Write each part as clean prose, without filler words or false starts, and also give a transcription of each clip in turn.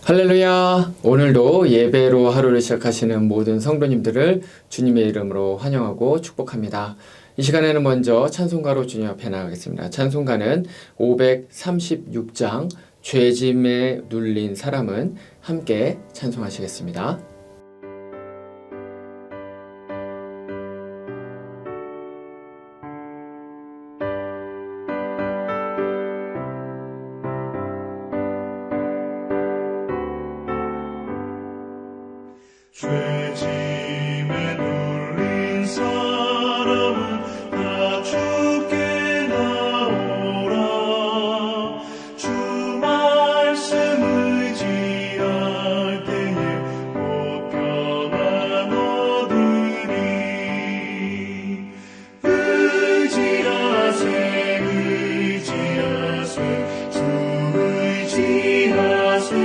할렐루야! 오늘도 예배로 하루를 시작하시는 모든 성도님들을 주님의 이름으로 환영하고 축복합니다. 이 시간에는 먼저 찬송가로 주님 앞에 나가겠습니다. 찬송가는 536장 죄짐에 눌린 사람은 함께 찬송하시겠습니다. 죄짐에 눌린 사람은 다 주께 나오라. 주 말씀 의지할 때에 곧 평안 얻으리. 의지하세 의지하세 주 의지하세.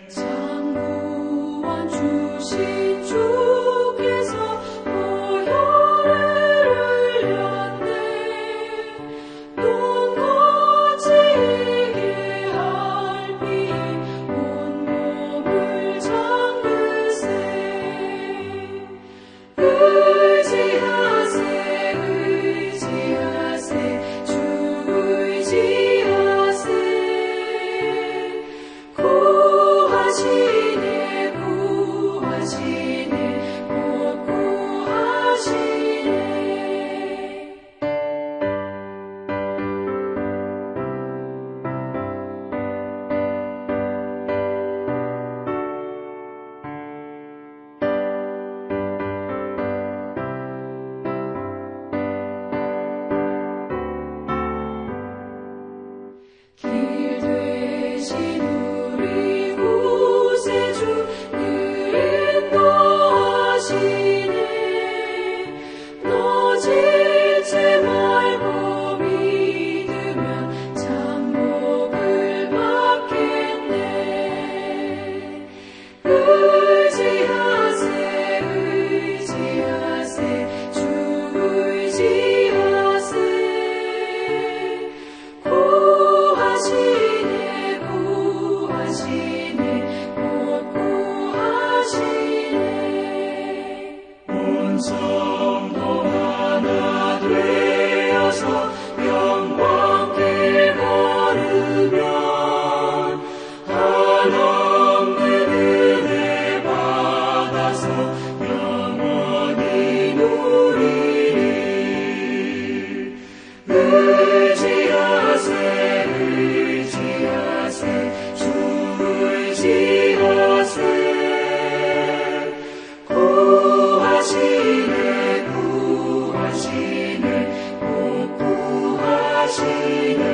장구원 주신 주께서 보혈을 흘렸네. 눈 거치게 할 피에 온몸을 잠그세. 의지하세 의지하세 주 의지하세. 구하시네 구하시네 곧 구하시네. 길 되신 우리 구세주 늘 인도하시네. 너질지 말고 믿으면 장복을 받겠네. 의지하세 의지하세 주 의지하세. 구하시네 구하시네 곧 구하시네. 온 성도 하나 되어서 영광길 걸으면 한없는 은혜 받아서 영원히 누리리. 의지하세 의지하세 주 의지하세. 구하시네 구하시네 곧 구하시네.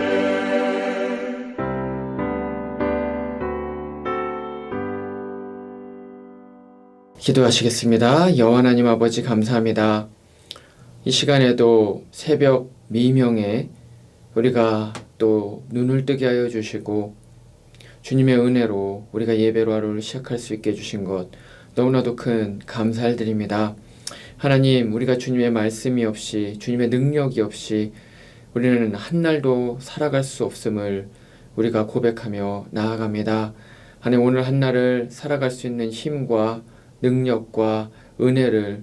기도하시겠습니다. 여호와 하나님 아버지 감사합니다. 이 시간에도 새벽 미명에 우리가 또 눈을 뜨게 하여 주시고 주님의 은혜로 우리가 예배로 하루를 시작할 수 있게 해주신 것 너무나도 큰 감사를 드립니다. 하나님, 우리가 주님의 말씀이 없이 주님의 능력이 없이 우리는 한날도 살아갈 수 없음을 우리가 고백하며 나아갑니다. 하나님, 오늘 한날을 살아갈 수 있는 힘과 능력과 은혜를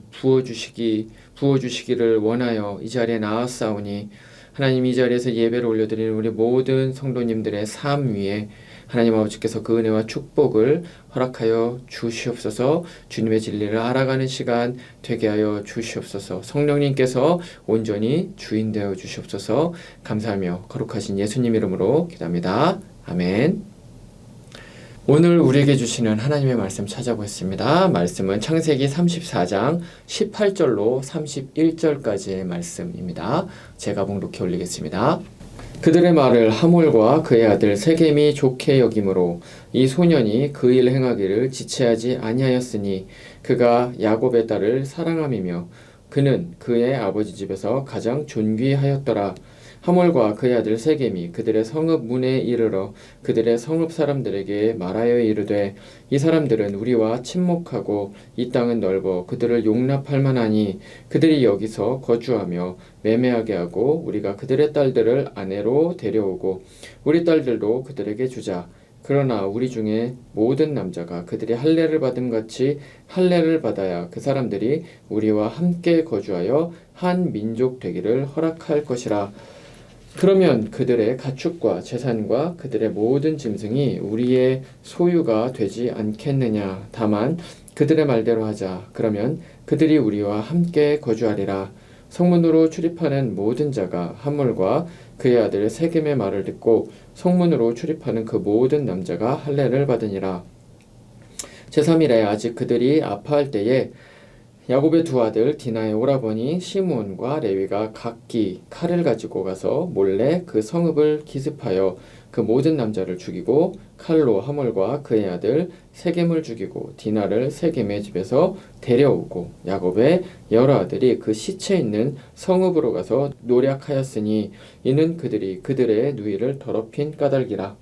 부어주시기를 원하여 이 자리에 나왔사오니 하나님, 이 자리에서 예배를 올려드리는 우리 모든 성도님들의 삶 위에 하나님 아버지께서 그 은혜와 축복을 허락하여 주시옵소서. 주님의 진리를 알아가는 시간 되게 하여 주시옵소서. 성령님께서 온전히 주인 되어 주시옵소서. 감사하며 거룩하신 예수님 이름으로 기도합니다. 아멘. 오늘 우리에게 주시는 하나님의 말씀 찾아보겠습니다. 말씀은 창세기 34장 18절로 31절까지의 말씀입니다. 제가 봉독해 올리겠습니다. 그들의 말을 하몰과 그의 아들 세겜이 좋게 여김으로 이 소년이 그 일 행하기를 지체하지 아니하였으니 그가 야곱의 딸을 사랑함이며 그는 그의 아버지 집에서 가장 존귀하였더라. 하몰과 그의 아들 세겜이 그들의 성읍 문에 이르러 그들의 성읍 사람들에게 말하여 이르되 이 사람들은 우리와 친목하고 이 땅은 넓어 그들을 용납할 만하니 그들이 여기서 거주하며 매매하게 하고 우리가 그들의 딸들을 아내로 데려오고 우리 딸들도 그들에게 주자. 그러나 우리 중에 모든 남자가 그들이 할례를 받음 같이 할례를 받아야 그 사람들이 우리와 함께 거주하여 한 민족 되기를 허락할 것이라. 그러면 그들의 가축과 재산과 그들의 모든 짐승이 우리의 소유가 되지 않겠느냐. 다만 그들의 말대로 하자. 그러면 그들이 우리와 함께 거주하리라. 성문으로 출입하는 모든 자가 하몰과 그의 아들 세겜의 말을 듣고 성문으로 출입하는 그 모든 남자가 할례를 받으니라. 제3일에 아직 그들이 아파할 때에 야곱의 두 아들 디나의 오라버니 시므온과 레위가 각기 칼을 가지고 가서 몰래 그 성읍을 기습하여 그 모든 남자를 죽이고 칼로 하몰과 그의 아들 세겜을 죽이고 디나를 세겜의 집에서 데려오고 야곱의 여러 아들이 그 시체 있는 성읍으로 가서 노략하였으니 이는 그들이 그들의 누이를 더럽힌 까닭이라.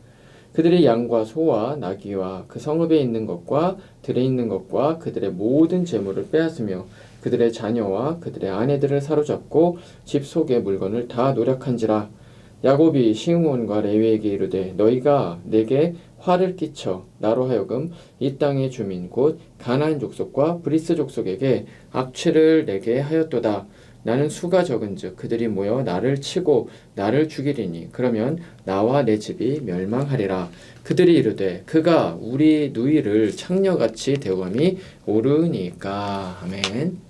그들이 양과 소와 나귀와 그 성읍에 있는 것과 들에 있는 것과 그들의 모든 재물을 빼앗으며 그들의 자녀와 그들의 아내들을 사로잡고 집 속의 물건을 다 노략한지라. 야곱이 시므온과 레위에게 이르되 너희가 내게 화를 끼쳐 나로 하여금 이 땅의 주민 곧 가나안 족속과 브리스 족속에게 악취를 내게 하였도다. 나는 수가 적은즉 그들이 모여 나를 치고 나를 죽이리니 그러면 나와 내 집이 멸망하리라. 그들이 이르되 그가 우리 누이를 창녀같이 대우함이 옳으니까. 아멘.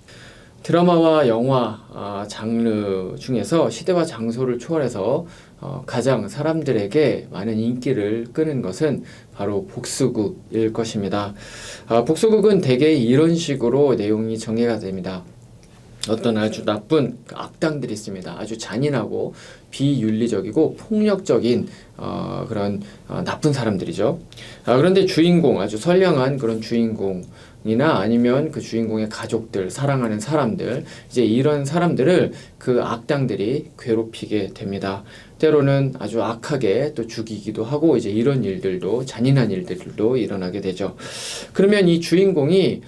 드라마와 영화 장르 중에서 시대와 장소를 초월해서 가장 사람들에게 많은 인기를 끄는 것은 바로 복수극일 것입니다. 복수극은 대개 이런 식으로 내용이 전개가 됩니다. 어떤 아주 나쁜 악당들이 있습니다. 아주 잔인하고 비윤리적이고 폭력적인 그런 나쁜 사람들이죠. 그런데 주인공, 아주 선량한 그런 주인공이나 아니면 그 주인공의 가족들, 사랑하는 사람들, 이제 이런 사람들을 그 악당들이 괴롭히게 됩니다. 때로는 아주 악하게 또 죽이기도 하고 이제 이런 일들도, 잔인한 일들도 일어나게 되죠. 그러면 이 주인공이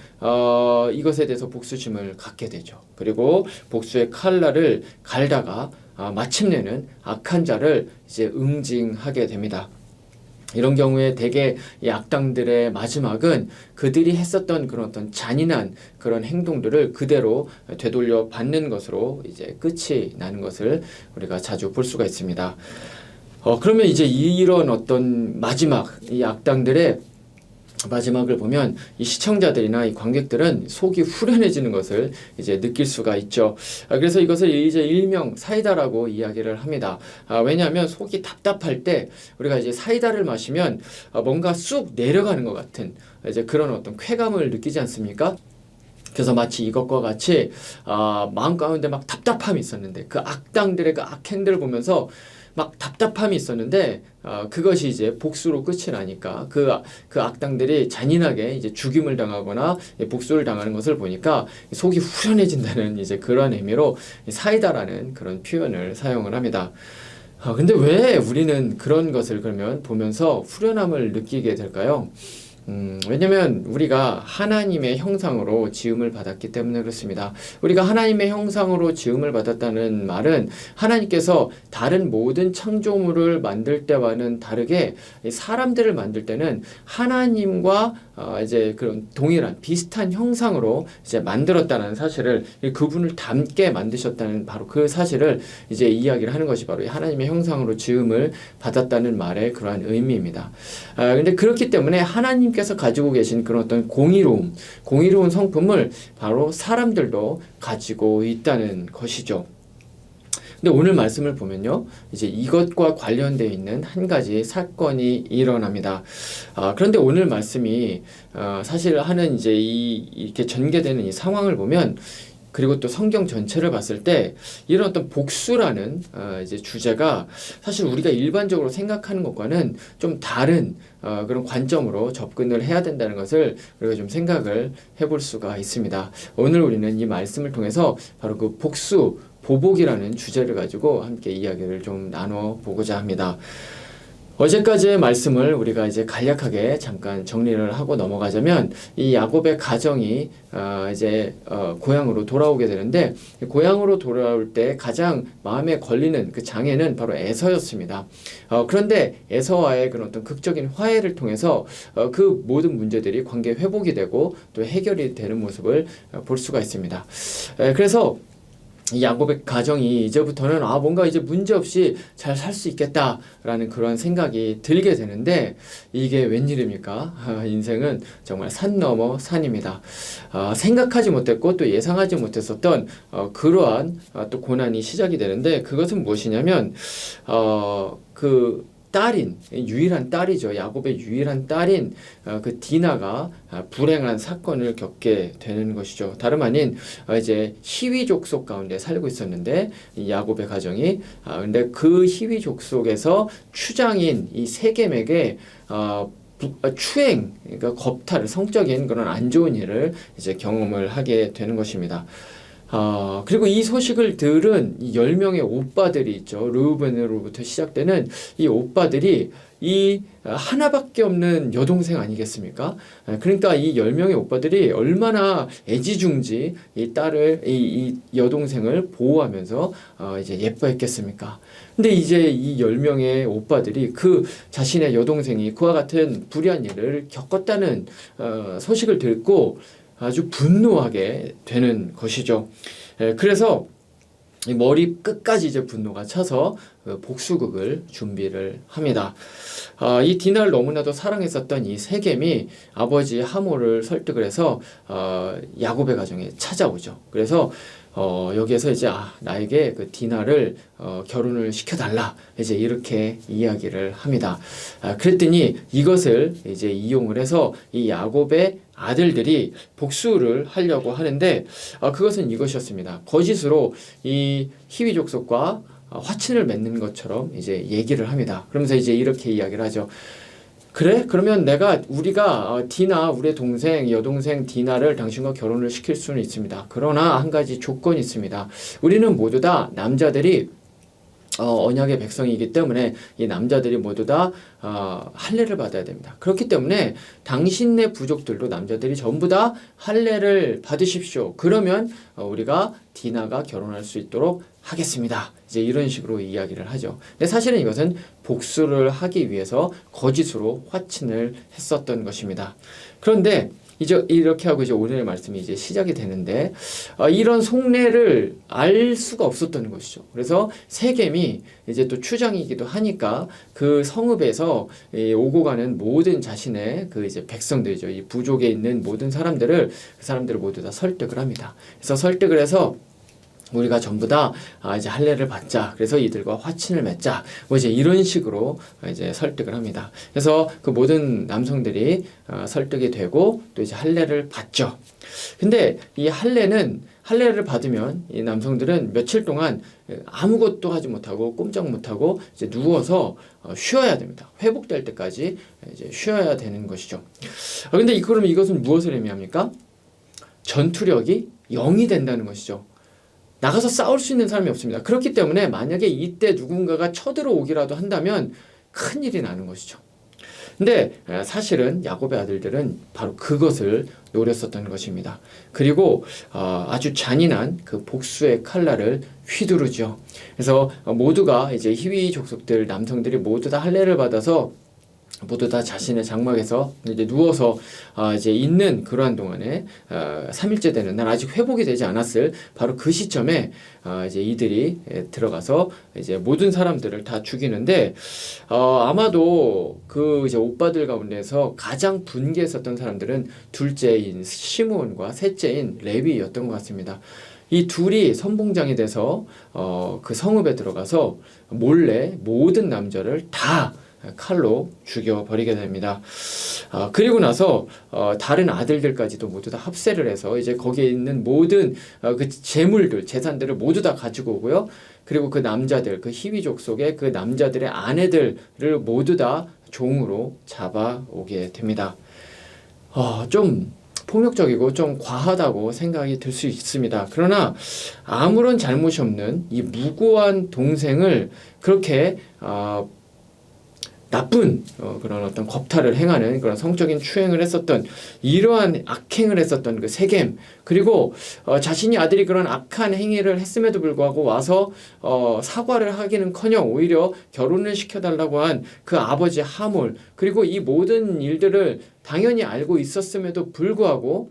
이것에 대해서 복수심을 갖게 되죠. 그리고 복수의 칼날을 갈다가 마침내는 악한 자를 이제 응징하게 됩니다. 이런 경우에 대개 이 악당들의 마지막은 그들이 했었던 그런 어떤 잔인한 그런 행동들을 그대로 되돌려 받는 것으로 이제 끝이 나는 것을 우리가 자주 볼 수가 있습니다. 그러면 이제 이런 어떤 마지막, 이 악당들의 마지막을 보면 이 시청자들이나 이 관객들은 속이 후련해지는 것을 이제 느낄 수가 있죠. 그래서 이것을 이제 일명 사이다라고 이야기를 합니다. 왜냐하면 속이 답답할 때 우리가 이제 사이다를 마시면 뭔가 쑥 내려가는 것 같은 이제 그런 어떤 쾌감을 느끼지 않습니까? 그래서 마치 이것과 같이 마음 가운데 막 답답함이 있었는데 그 악당들의 그 악행들을 보면서 막 답답함이 있었는데 그것이 이제 복수로 끝이 나니까 그 악당들이 잔인하게 이제 죽임을 당하거나 복수를 당하는 것을 보니까 속이 후련해진다는 이제 그런 의미로 사이다라는 그런 표현을 사용을 합니다. 근데 왜 우리는 그런 것을 그러면 보면서 후련함을 느끼게 될까요? 왜냐면 우리가 하나님의 형상으로 지음을 받았기 때문에 그렇습니다. 우리가 하나님의 형상으로 지음을 받았다는 말은 하나님께서 다른 모든 창조물을 만들 때와는 다르게 사람들을 만들 때는 하나님과 이제 그런 동일한 비슷한 형상으로 이제 만들었다는 사실을, 그분을 닮게 만드셨다는 바로 그 사실을 이제 이야기를 하는 것이 바로 하나님의 형상으로 지음을 받았다는 말의 그러한 의미입니다. 근데 그렇기 때문에 하나님께서 가지고 계신 그런 어떤 공의로운 성품을 바로 사람들도 가지고 있다는 것이죠. 근데 오늘 말씀을 보면요, 이제 이것과 관련되어 있는 한 가지 사건이 일어납니다. 그런데 오늘 말씀이 사실 하는 이제 이렇게 전개되는 이 상황을 보면, 그리고 또 성경 전체를 봤을 때 이런 어떤 복수라는 이제 주제가 사실 우리가 일반적으로 생각하는 것과는 좀 다른 그런 관점으로 접근을 해야 된다는 것을 우리가 좀 생각을 해볼 수가 있습니다. 오늘 우리는 이 말씀을 통해서 바로 그 보복이라는 주제를 가지고 함께 이야기를 좀 나눠보고자 합니다. 어제까지의 말씀을 우리가 이제 간략하게 잠깐 정리를 하고 넘어가자면 이 야곱의 가정이 고향으로 돌아오게 되는데, 고향으로 돌아올 때 가장 마음에 걸리는 그 장애는 바로 에서였습니다. 그런데 에서와의 그런 어떤 극적인 화해를 통해서 그 모든 문제들이 관계 회복이 되고 또 해결이 되는 모습을 볼 수가 있습니다. 그래서 이 야곱의 가정이 이제부터는 뭔가 이제 문제없이 잘 살 수 있겠다라는 그런 생각이 들게 되는데, 이게 웬일입니까? 인생은 정말 산 넘어 산입니다. 생각하지 못했고 또 예상하지 못했었던 그러한 또 고난이 시작이 되는데, 그것은 무엇이냐면 그 딸인, 유일한 딸이죠. 야곱의 유일한 딸인 그 디나가 불행한 사건을 겪게 되는 것이죠. 다름 아닌 이제 히위 족속 가운데 살고 있었는데, 이 야곱의 가정이 근데 그 히위 족속에서 추장인 이 세겜에게 추행, 그러니까 겁탈, 성적인 그런 안 좋은 일을 이제 경험을 하게 되는 것입니다. 그리고 이 소식을 들은 이 10명의 오빠들이 있죠. 르우벤으로부터 시작되는 이 오빠들이 이 하나밖에 없는 여동생 아니겠습니까? 그러니까 이 10명의 오빠들이 얼마나 애지중지 이 딸을, 이 여동생을 보호하면서 이제 예뻐했겠습니까? 근데 이제 이 10명의 오빠들이 그 자신의 여동생이 그와 같은 불의한 일을 겪었다는 소식을 듣고 아주 분노하게 되는 것이죠. 그래서 머리 끝까지 이제 분노가 차서 복수극을 준비를 합니다. 이 디나를 너무나도 사랑했었던 이 세겜이 아버지 하모를 설득을 해서 야곱의 가정에 찾아오죠. 그래서 여기에서 이제 나에게 그 디나를 결혼을 시켜달라, 이제 이렇게 이야기를 합니다. 그랬더니 이것을 이제 이용을 해서 이 야곱의 아들들이 복수를 하려고 하는데, 그것은 이것이었습니다. 거짓으로 이 히위 족속과 화친을 맺는 것처럼 이제 얘기를 합니다. 그러면서 이제 이렇게 이야기를 하죠. 그래? 그러면 우리가 디나, 우리의 동생, 여동생 디나를 당신과 결혼을 시킬 수는 있습니다. 그러나 한 가지 조건이 있습니다. 우리는 모두 다 남자들이 언약의 백성이기 때문에 이 남자들이 모두 다 할례를 받아야 됩니다. 그렇기 때문에 당신네 부족들도 남자들이 전부 다 할례를 받으십시오. 그러면 우리가 디나가 결혼할 수 있도록 하겠습니다. 이제 이런 식으로 이야기를 하죠. 근데 사실은 이것은 복수를 하기 위해서 거짓으로 화친을 했었던 것입니다. 그런데 이제 이렇게 하고 이제 오늘의 말씀이 이제 시작이 되는데, 이런 속내를 알 수가 없었던 것이죠. 그래서 세겜이 이제 또 추장이기도 하니까 그 성읍에서 오고 가는 모든 자신의 그 이제 백성들이죠. 이 부족에 있는 모든 사람들을, 그 사람들을 모두 다 설득을 합니다. 그래서 설득을 해서 우리가 전부 다 이제 할례를 받자. 그래서 이들과 화친을 맺자. 뭐 이제 이런 식으로 이제 설득을 합니다. 그래서 그 모든 남성들이 설득이 되고 또 이제 할례를 받죠. 근데 이 할례를 받으면 이 남성들은 며칠 동안 아무것도 하지 못하고 꼼짝 못하고 이제 누워서 쉬어야 됩니다. 회복될 때까지 이제 쉬어야 되는 것이죠. 근데 그러면 이것은 무엇을 의미합니까? 전투력이 0이 된다는 것이죠. 나가서 싸울 수 있는 사람이 없습니다. 그렇기 때문에 만약에 이때 누군가가 쳐들어오기라도 한다면 큰일이 나는 것이죠. 근데 사실은 야곱의 아들들은 바로 그것을 노렸었던 것입니다. 그리고 아주 잔인한 그 복수의 칼날을 휘두르죠. 그래서 모두가 이제 히위 족속들 남성들이 모두 다 할례를 받아서 모두 다 자신의 장막에서 이제 누워서 이제 있는 그러한 동안에 3일째 되는 날, 아직 회복이 되지 않았을 바로 그 시점에 이제 이들이 들어가서 이제 모든 사람들을 다 죽이는데, 아마도 그 이제 오빠들 가운데서 가장 분개했었던 사람들은 둘째인 시므온과 셋째인 레위였던 것 같습니다. 이 둘이 선봉장이 돼서 그 성읍에 들어가서 몰래 모든 남자를 다 칼로 죽여버리게 됩니다. 그리고 나서 다른 아들들까지도 모두 다 합세를 해서 이제 거기에 있는 모든 그 재물들, 재산들을 모두 다 가지고 오고요. 그리고 그 남자들, 그 히위족 속의 그 남자들의 아내들을 모두 다 종으로 잡아오게 됩니다. 좀 폭력적이고 좀 과하다고 생각이 들 수 있습니다. 그러나 아무런 잘못이 없는 이 무고한 동생을 그렇게 나쁜 그런 어떤 겁탈을 행하는 그런 성적인 추행을 했었던 이러한 악행을 했었던 그 세겜, 그리고 자신이 아들이 그런 악한 행위를 했음에도 불구하고 와서 사과를 하기는커녕 오히려 결혼을 시켜달라고 한 그 아버지 하몰, 그리고 이 모든 일들을 당연히 알고 있었음에도 불구하고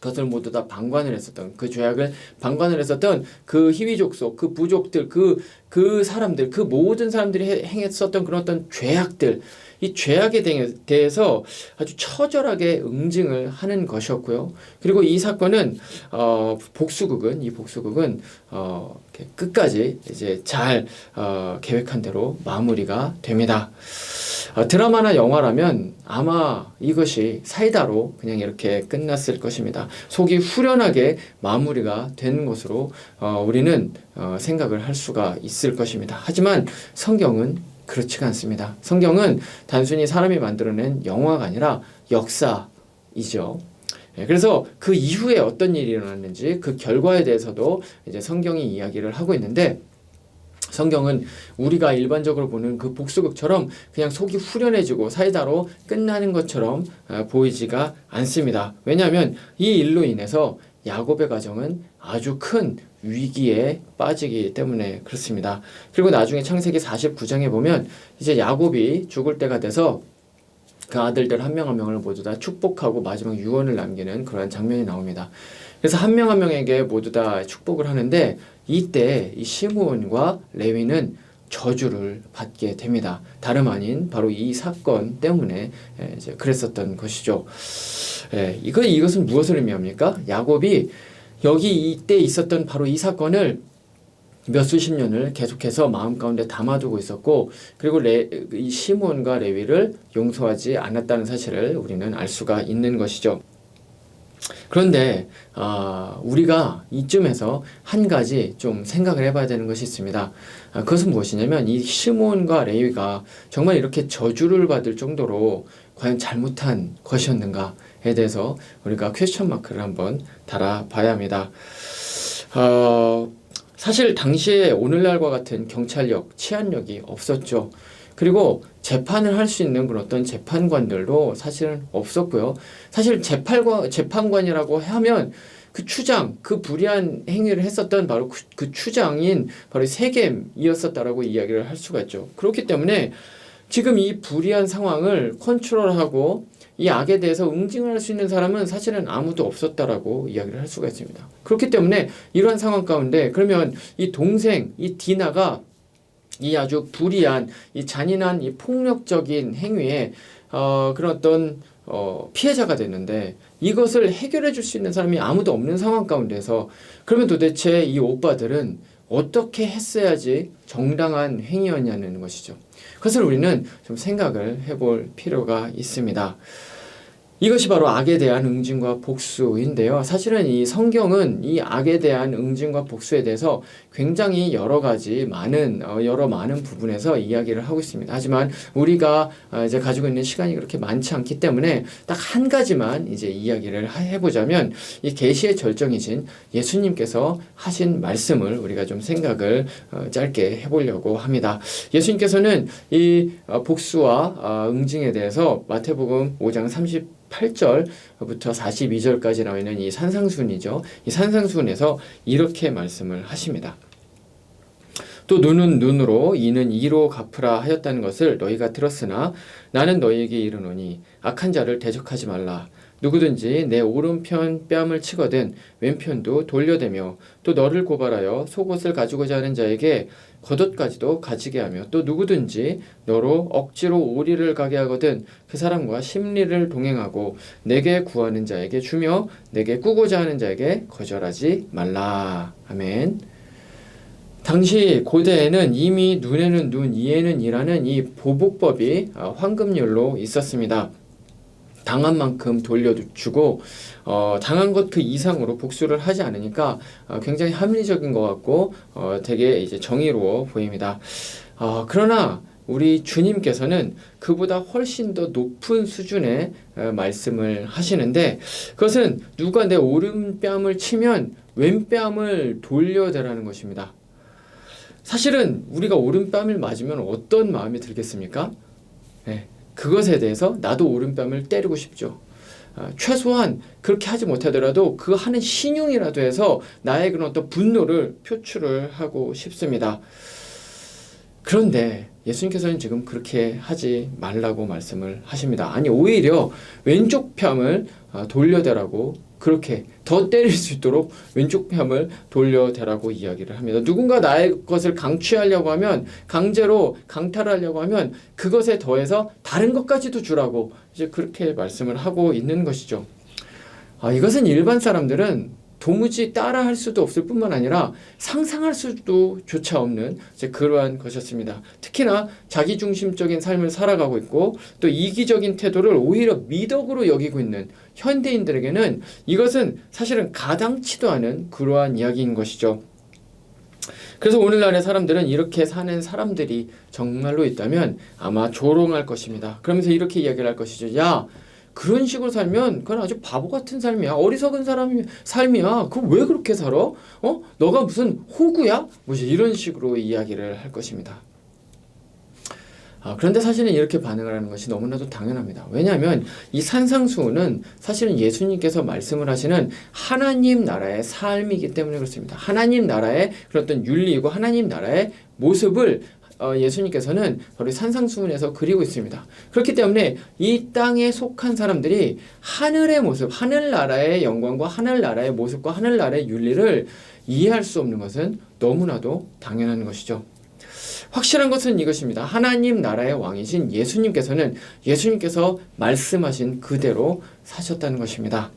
그것을 모두 다 방관을 했었던, 그 죄악을 방관을 했었던 그 희위 족속, 그 부족들, 그 사람들, 그 모든 사람들이 행했었던 그런 어떤 죄악들, 이 죄악에 대해서 아주 처절하게 응징을 하는 것이었고요. 그리고 이 사건은 이 복수극은 끝까지 이제 잘 계획한 대로 마무리가 됩니다. 드라마나 영화라면 아마 이것이 사이다로 그냥 이렇게 끝났을 것입니다. 속이 후련하게 마무리가 된 것으로 우리는 생각을 할 수가 있을 것입니다. 하지만 성경은 그렇지가 않습니다. 성경은 단순히 사람이 만들어낸 영화가 아니라 역사이죠. 그래서 그 이후에 어떤 일이 일어났는지 그 결과에 대해서도 이제 성경이 이야기를 하고 있는데, 성경은 우리가 일반적으로 보는 그 복수극처럼 그냥 속이 후련해지고 사이다로 끝나는 것처럼 보이지가 않습니다. 왜냐하면 이 일로 인해서 야곱의 가정은 아주 큰 위기에 빠지기 때문에 그렇습니다. 그리고 나중에 창세기 49장에 보면 이제 야곱이 죽을 때가 돼서 그 아들들 한 명 한 명을 모두 다 축복하고 마지막 유언을 남기는 그러한 장면이 나옵니다. 그래서 한 명 한 명에게 모두 다 축복을 하는데, 이때 이 시므온과 레위는 저주를 받게 됩니다. 다름 아닌 바로 이 사건 때문에 이제 그랬었던 것이죠. 이것은 무엇을 의미합니까? 야곱이 여기 이때 있었던 바로 이 사건을 몇 수십 년을 계속해서 마음 가운데 담아두고 있었고, 그리고 이 시므온과 레위를 용서하지 않았다는 사실을 우리는 알 수가 있는 것이죠. 그런데 우리가 이쯤에서 한 가지 좀 생각을 해봐야 되는 것이 있습니다. 그것은 무엇이냐면 이 시므온과 레위가 정말 이렇게 저주를 받을 정도로 과연 잘못한 것이었는가에 대해서 우리가 퀘스천 마크를 한번 달아봐야 합니다. 사실 당시에 오늘날과 같은 경찰력, 치안력이 없었죠. 그리고 재판을 할 수 있는 그런 어떤 재판관들도 사실은 없었고요. 사실 재판관이라고 하면 그 추장, 그 불의한 행위를 했었던 바로 그 추장인 바로 세겜이었었다라고 이야기를 할 수가 있죠. 그렇기 때문에 지금 이 불의한 상황을 컨트롤하고 이 악에 대해서 응징을 할 수 있는 사람은 사실은 아무도 없었다라고 이야기를 할 수가 있습니다. 그렇기 때문에 이러한 상황 가운데 그러면 이 동생, 이 디나가 이 아주 불의한, 이 잔인한, 이 폭력적인 행위에 그런 어떤 피해자가 되는데, 이것을 해결해 줄 수 있는 사람이 아무도 없는 상황 가운데서 그러면 도대체 이 오빠들은 어떻게 했어야지 정당한 행위였냐는 것이죠. 그것을 우리는 좀 생각을 해볼 필요가 있습니다. 이것이 바로 악에 대한 응징과 복수인데요. 사실은 이 성경은 이 악에 대한 응징과 복수에 대해서 굉장히 여러 많은 부분에서 이야기를 하고 있습니다. 하지만 우리가 이제 가지고 있는 시간이 그렇게 많지 않기 때문에 딱 한 가지만 이제 이야기를 해보자면, 이 계시의 절정이신 예수님께서 하신 말씀을 우리가 좀 생각을 짧게 해보려고 합니다. 예수님께서는 이 복수와 응징에 대해서 마태복음 5장 38절부터 42절까지 나와 있는 이 산상수훈이죠. 이 산상수훈에서 이렇게 말씀을 하십니다. 또 눈은 눈으로 이는 이로 갚으라 하였다는 것을 너희가 들었으나 나는 너희에게 이르노니 악한 자를 대적하지 말라. 누구든지 내 오른편 뺨을 치거든 왼편도 돌려대며 또 너를 고발하여 속옷을 가지고자 하는 자에게 겉옷까지도 가지게 하며 또 누구든지 너로 억지로 오리를 가게 하거든 그 사람과 심리를 동행하고 내게 구하는 자에게 주며 내게 꾸고자 하는 자에게 거절하지 말라. 아멘. 당시 고대에는 이미 눈에는 눈, 이에는 이라는 이 보복법이 황금률로 있었습니다. 당한 만큼 돌려주고 당한 것 그 이상으로 복수를 하지 않으니까 굉장히 합리적인 것 같고 되게 이제 정의로워 보입니다. 그러나 우리 주님께서는 그보다 훨씬 더 높은 수준의 말씀을 하시는데, 그것은 누가 내 오른뺨을 치면 왼뺨을 돌려대라는 것입니다. 사실은 우리가 오른뺨을 맞으면 어떤 마음이 들겠습니까? 네, 그것에 대해서 나도 오른뺨을 때리고 싶죠. 최소한 그렇게 하지 못하더라도 그 하는 신용이라도 해서 나의 그런 어떤 분노를 표출을 하고 싶습니다. 그런데 예수님께서는 지금 그렇게 하지 말라고 말씀을 하십니다. 아니, 오히려 왼쪽 뺨을 돌려대라고, 그렇게 더 때릴 수 있도록 왼쪽 뺨을 돌려대라고 이야기를 합니다. 누군가 나의 것을 강취하려고 하면, 강제로 강탈하려고 하면 그것에 더해서 다른 것까지도 주라고 이제 그렇게 말씀을 하고 있는 것이죠. 이것은 일반 사람들은 도무지 따라할 수도 없을 뿐만 아니라 상상할 수도 조차 없는 이제 그러한 것이었습니다. 특히나 자기중심적인 삶을 살아가고 있고 또 이기적인 태도를 오히려 미덕으로 여기고 있는 현대인들에게는 이것은 사실은 가당치도 않은 그러한 이야기인 것이죠. 그래서 오늘날의 사람들은 이렇게 사는 사람들이 정말로 있다면 아마 조롱할 것입니다. 그러면서 이렇게 이야기를 할 것이죠. 야, 그런 식으로 살면 그건 아주 바보 같은 삶이야. 어리석은 삶이야. 그럼 왜 그렇게 살아? 너가 무슨 호구야? 뭐 이런 식으로 이야기를 할 것입니다. 그런데 사실은 이렇게 반응을 하는 것이 너무나도 당연합니다. 왜냐하면 이 산상수훈은 사실은 예수님께서 말씀을 하시는 하나님 나라의 삶이기 때문에 그렇습니다. 하나님 나라의 그런 어떤 윤리이고 하나님 나라의 모습을 예수님께서는 바로 산상수훈에서 그리고 있습니다. 그렇기 때문에 이 땅에 속한 사람들이 하늘의 모습, 하늘나라의 영광과 하늘나라의 모습과 하늘나라의 윤리를 이해할 수 없는 것은 너무나도 당연한 것이죠. 확실한 것은 이것입니다. 하나님 나라의 왕이신 예수님께서 말씀하신 그대로 사셨다는 것입니다.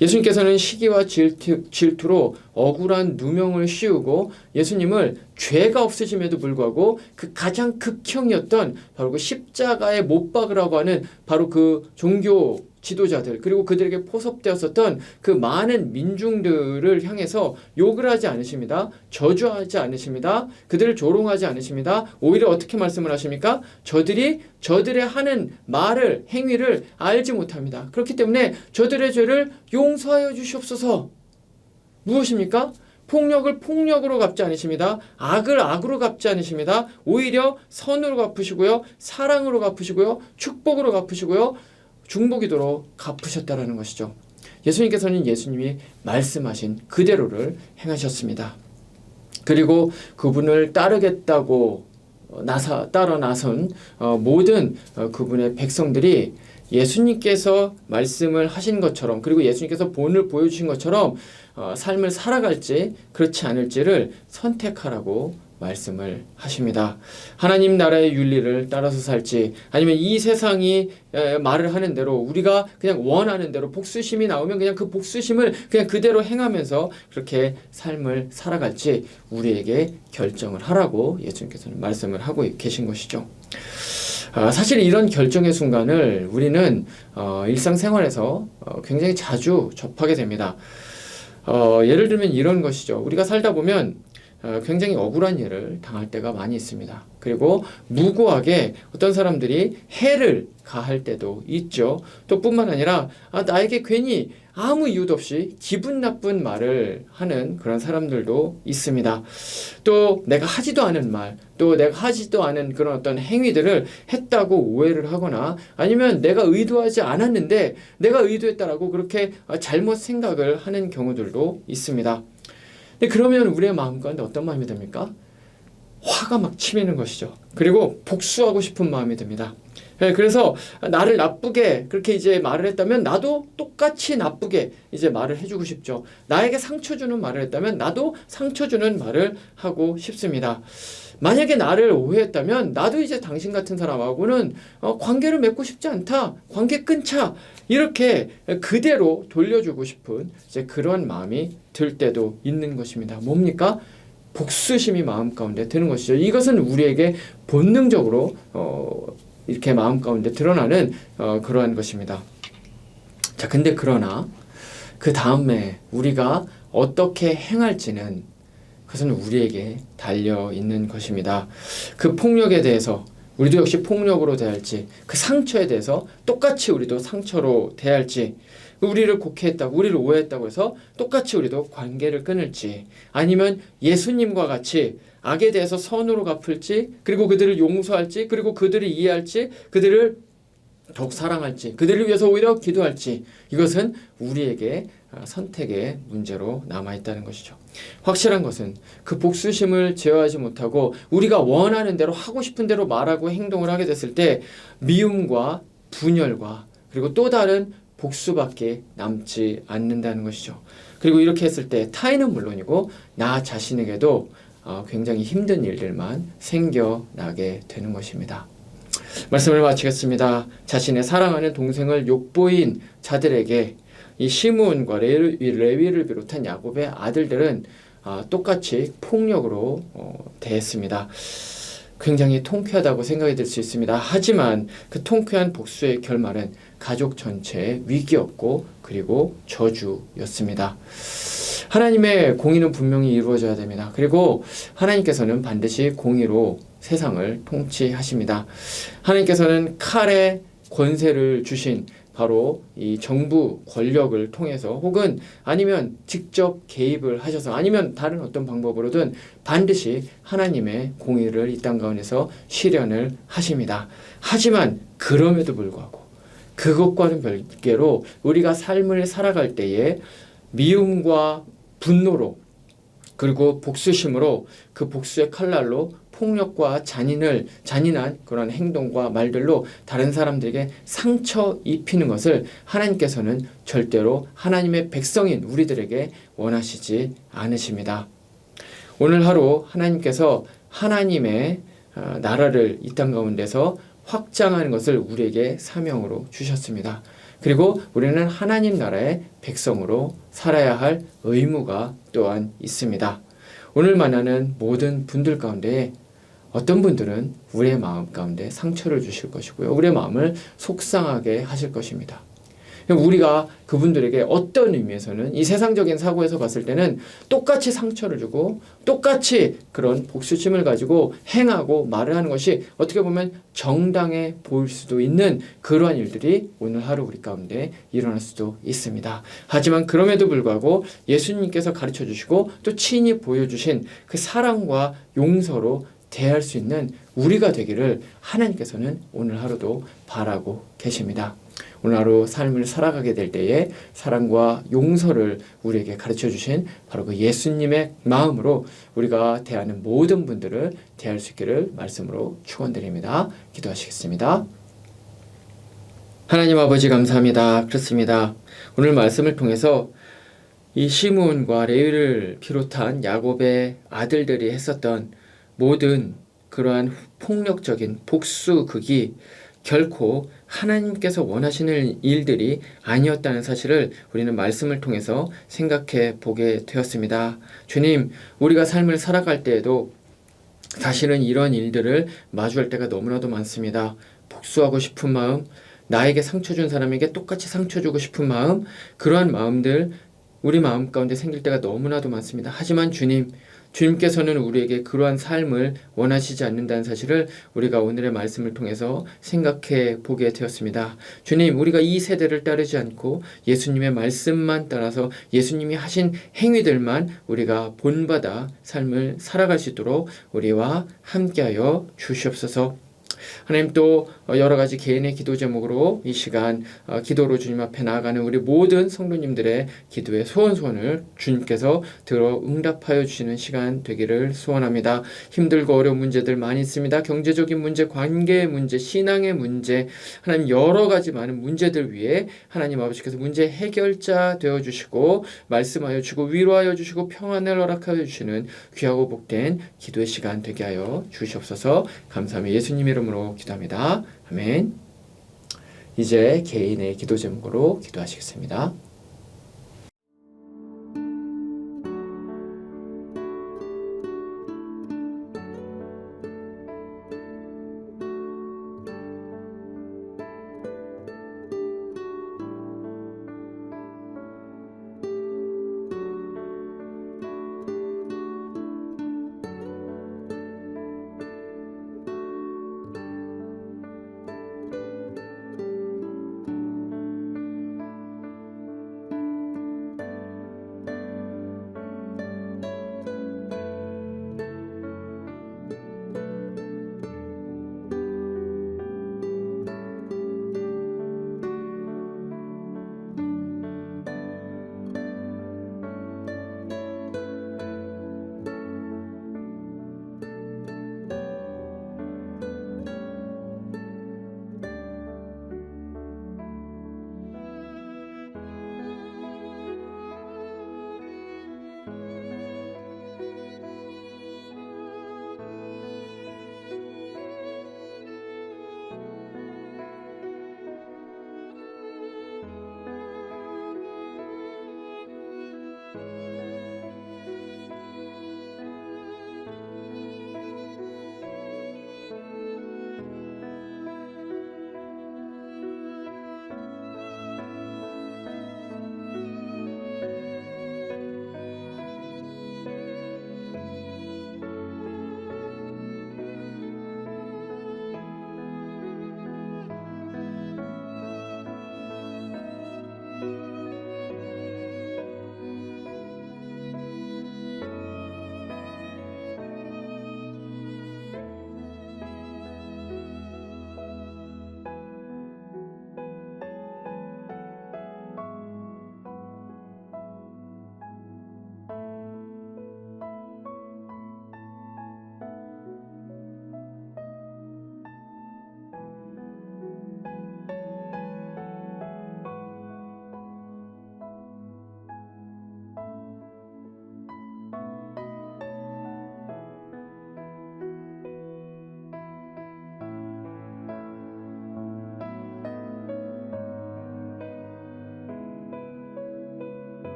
예수님께서는 시기와 질투로 억울한 누명을 씌우고 예수님을 죄가 없으심에도 불구하고 그 가장 극형이었던 바로 그 십자가에 못 박으라고 하는 바로 그 종교 지도자들, 그리고 그들에게 포섭되었었던 그 많은 민중들을 향해서 욕을 하지 않으십니다. 저주하지 않으십니다. 그들을 조롱하지 않으십니다. 오히려 어떻게 말씀을 하십니까? 저들의 하는 말을, 행위를 알지 못합니다. 그렇기 때문에 저들의 죄를 용서하여 주시옵소서. 무엇입니까? 폭력을 폭력으로 갚지 않으십니다. 악을 악으로 갚지 않으십니다. 오히려 선으로 갚으시고요, 사랑으로 갚으시고요, 축복으로 갚으시고요, 중보기도로 갚으셨다라는 것이죠. 예수님께서는 예수님이 말씀하신 그대로를 행하셨습니다. 그리고 그분을 따르겠다고 따라 나선 모든 그분의 백성들이 예수님께서 말씀을 하신 것처럼, 그리고 예수님께서 본을 보여주신 것처럼 삶을 살아갈지 그렇지 않을지를 선택하라고 말씀을 하십니다. 하나님 나라의 윤리를 따라서 살지, 아니면 이 세상이 말을 하는 대로 우리가 그냥 원하는 대로 복수심이 나오면 그냥 그 복수심을 그냥 그대로 행하면서 그렇게 삶을 살아갈지 우리에게 결정을 하라고 예수님께서는 말씀을 하고 계신 것이죠. 사실 이런 결정의 순간을 우리는 일상생활에서 굉장히 자주 접하게 됩니다. 예를 들면 이런 것이죠. 우리가 살다 보면 굉장히 억울한 일을 당할 때가 많이 있습니다. 그리고 무고하게 어떤 사람들이 해를 가할 때도 있죠. 또 뿐만 아니라 나에게 괜히 아무 이유도 없이 기분 나쁜 말을 하는 그런 사람들도 있습니다. 또 내가 하지도 않은 말, 또 내가 하지도 않은 그런 어떤 행위들을 했다고 오해를 하거나, 아니면 내가 의도하지 않았는데 내가 의도했다라고 그렇게 잘못 생각을 하는 경우들도 있습니다. 근데 그러면 우리의 마음 가운데 어떤 마음이 듭니까? 화가 막 치미는 것이죠. 그리고 복수하고 싶은 마음이 듭니다. 그래서 나를 나쁘게 그렇게 이제 말을 했다면 나도 똑같이 나쁘게 이제 말을 해주고 싶죠. 나에게 상처 주는 말을 했다면 나도 상처 주는 말을 하고 싶습니다. 만약에 나를 오해했다면 나도 이제 당신 같은 사람하고는 관계를 맺고 싶지 않다. 관계 끊자. 이렇게 그대로 돌려주고 싶은 이제 그런 마음이 들 때도 있는 것입니다. 뭡니까? 복수심이 마음 가운데 드는 것이죠. 이것은 우리에게 본능적으로 이렇게 마음 가운데 드러나는 그러한 것입니다. 자, 근데 그러나 그 다음에 우리가 어떻게 행할지는 그것은 우리에게 달려 있는 것입니다. 그 폭력에 대해서 우리도 역시 폭력으로 대할지, 그 상처에 대해서 똑같이 우리도 상처로 대할지, 우리를 곡해했다고, 우리를 오해했다고 해서 똑같이 우리도 관계를 끊을지, 아니면 예수님과 같이 악에 대해서 선으로 갚을지, 그리고 그들을 용서할지, 그리고 그들을 이해할지, 그들을 더욱 사랑할지, 그들을 위해서 오히려 기도할지, 이것은 우리에게 선택의 문제로 남아있다는 것이죠. 확실한 것은 그 복수심을 제어하지 못하고 우리가 원하는 대로 하고 싶은 대로 말하고 행동을 하게 됐을 때 미움과 분열과 그리고 또 다른 복수밖에 남지 않는다는 것이죠. 그리고 이렇게 했을 때 타인은 물론이고 나 자신에게도 굉장히 힘든 일들만 생겨나게 되는 것입니다. 말씀을 마치겠습니다. 자신의 사랑하는 동생을 욕보인 자들에게 이 시므온과 레위를 비롯한 야곱의 아들들은 똑같이 폭력으로 대했습니다. 굉장히 통쾌하다고 생각이 들 수 있습니다. 하지만 그 통쾌한 복수의 결말은 가족 전체의 위기였고 그리고 저주였습니다. 하나님의 공의는 분명히 이루어져야 됩니다. 그리고 하나님께서는 반드시 공의로 세상을 통치하십니다. 하나님께서는 칼의 권세를 주신 바로 이 정부 권력을 통해서 혹은 아니면 직접 개입을 하셔서 아니면 다른 어떤 방법으로든 반드시 하나님의 공의를 이 땅 가운데서 실현을 하십니다. 하지만 그럼에도 불구하고 그것과는 별개로 우리가 삶을 살아갈 때에 미움과 분노로 그리고 복수심으로 그 복수의 칼날로 폭력과 잔인한 그런 행동과 말들로 다른 사람들에게 상처 입히는 것을 하나님께서는 절대로 하나님의 백성인 우리들에게 원하시지 않으십니다. 오늘 하루 하나님께서 하나님의 나라를 이 땅 가운데서 확장하는 것을 우리에게 사명으로 주셨습니다. 그리고 우리는 하나님 나라의 백성으로 살아야 할 의무가 또한 있습니다. 오늘 만나는 모든 분들 가운데 어떤 분들은 우리의 마음 가운데 상처를 주실 것이고요. 우리의 마음을 속상하게 하실 것입니다. 우리가 그분들에게 어떤 의미에서는 이 세상적인 사고에서 봤을 때는 똑같이 상처를 주고 똑같이 그런 복수심을 가지고 행하고 말을 하는 것이 어떻게 보면 정당해 보일 수도 있는 그러한 일들이 오늘 하루 우리 가운데 일어날 수도 있습니다. 하지만 그럼에도 불구하고 예수님께서 가르쳐 주시고 또 친히 보여주신 그 사랑과 용서로 대할 수 있는 우리가 되기를 하나님께서는 오늘 하루도 바라고 계십니다. 오늘 하루 삶을 살아가게 될 때에 사랑과 용서를 우리에게 가르쳐 주신 바로 그 예수님의 마음으로 우리가 대하는 모든 분들을 대할 수 있기를 말씀으로 축원드립니다. 기도하시겠습니다. 하나님 아버지 감사합니다. 그렇습니다. 오늘 말씀을 통해서 이 시므온과 레위를 비롯한 야곱의 아들들이 했었던 모든 그러한 폭력적인 복수극이 결코 하나님께서 원하시는 일들이 아니었다는 사실을 우리는 말씀을 통해서 생각해 보게 되었습니다. 주님, 우리가 삶을 살아갈 때에도 사실은 이런 일들을 마주할 때가 너무나도 많습니다. 복수하고 싶은 마음, 나에게 상처 준 사람에게 똑같이 상처 주고 싶은 마음, 그러한 마음들 우리 마음 가운데 생길 때가 너무나도 많습니다. 하지만 주님께서는 우리에게 그러한 삶을 원하시지 않는다는 사실을 우리가 오늘의 말씀을 통해서 생각해 보게 되었습니다. 주님, 우리가 이 세대를 따르지 않고 예수님의 말씀만 따라서 예수님이 하신 행위들만 우리가 본받아 삶을 살아갈 수 있도록 우리와 함께하여 주시옵소서. 하나님 또 여러 가지 개인의 기도 제목으로 이 시간 기도로 주님 앞에 나아가는 우리 모든 성도님들의 기도의 소원을 주님께서 들어 응답하여 주시는 시간 되기를 소원합니다. 힘들고 어려운 문제들 많이 있습니다. 경제적인 문제, 관계의 문제, 신앙의 문제, 하나님 여러 가지 많은 문제들 위해 하나님 아버지께서 문제 해결자 되어주시고 말씀하여 주시고 위로하여 주시고 평안을 허락하여 주시는 귀하고 복된 기도의 시간 되게 하여 주시옵소서. 감사하며 예수님 이름으로 기도합니다. 아멘. 이제 개인의 기도 제목으로 기도하시겠습니다.